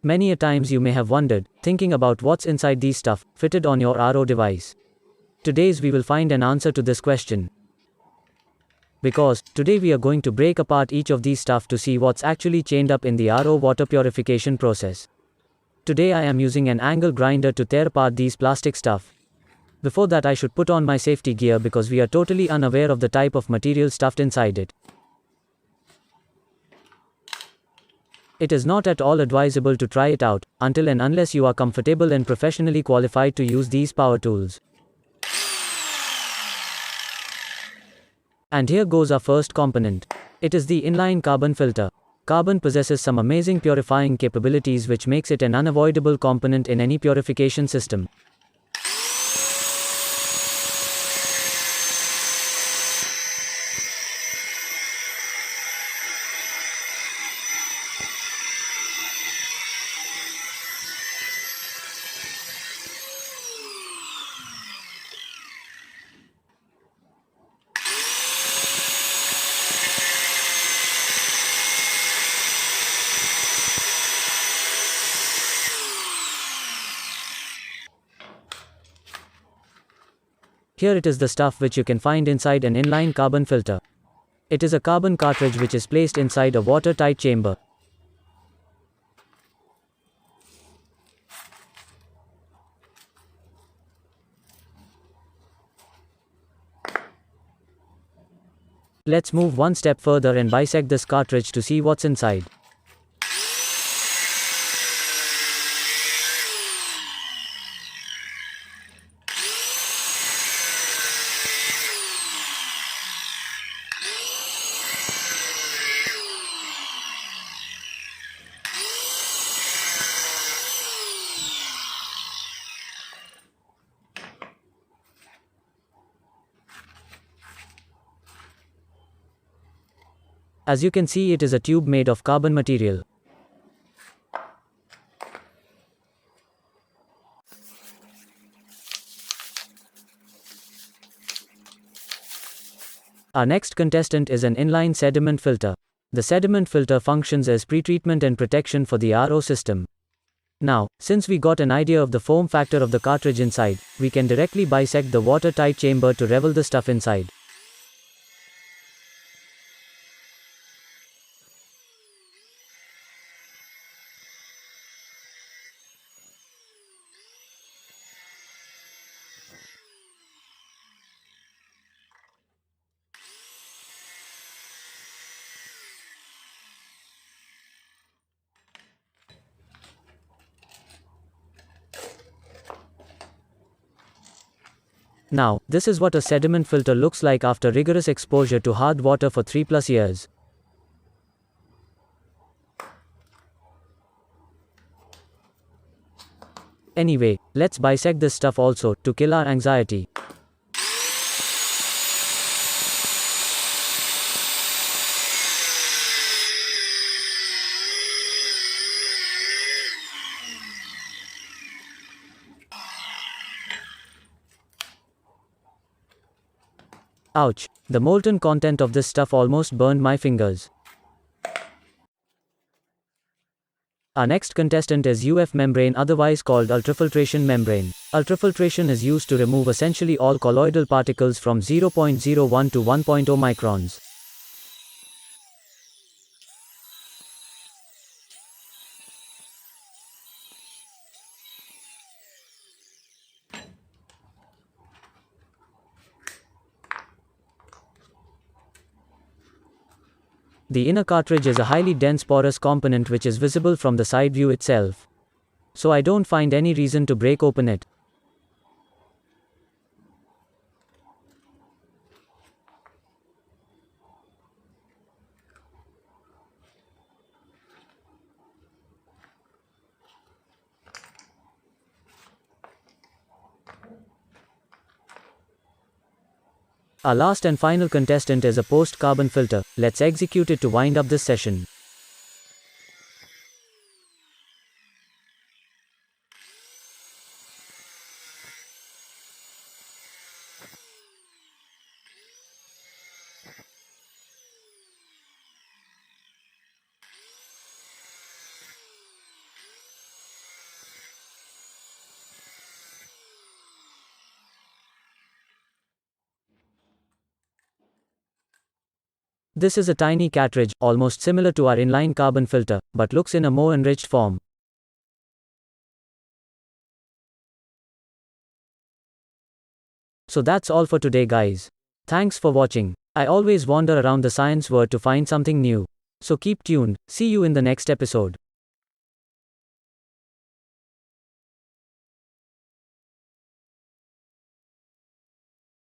Many a times you may have wondered, thinking about what's inside these stuff, fitted on your RO device. Today's we will find an answer to this question. Because, today we are going to break apart each of these stuff to see what's actually chained up in the RO water purification process. Today I am using an angle grinder to tear apart these plastic stuff. Before that I should put on my safety gear because we are totally unaware of the type of material stuffed inside it. It is not at all advisable to try it out, until and unless you are comfortable and professionally qualified to use these power tools. And here goes our first component. It is the inline carbon filter. Carbon possesses some amazing purifying capabilities which makes it an unavoidable component in any purification system. Here it is the stuff which you can find inside an inline carbon filter. It is a carbon cartridge which is placed inside a watertight chamber. Let's move one step further and bisect this cartridge to see what's inside. As you can see, it is a tube made of carbon material. Our next contestant is an inline sediment filter. The sediment filter functions as pretreatment and protection for the RO system. Now, since we got an idea of the foam factor of the cartridge inside, we can directly bisect the watertight chamber to reveal the stuff inside. Now, this is what a sediment filter looks like after rigorous exposure to hard water for 3+ years. Anyway, let's bisect this stuff also, to kill our anxiety. Ouch, the molten content of this stuff almost burned my fingers. Our next contestant is UF membrane, otherwise called ultrafiltration membrane. Ultrafiltration is used to remove essentially all colloidal particles from 0.01 to 1.0 microns. The inner cartridge is a highly dense porous component which is visible from the side view itself. So I don't find any reason to break open it. Our last and final contestant is a post-carbon filter. Let's execute it to wind up this session. This is a tiny cartridge, almost similar to our inline carbon filter, but looks in a more enriched form. So that's all for today, guys. Thanks for watching. I always wander around the science world to find something new. So keep tuned. See you in the next episode.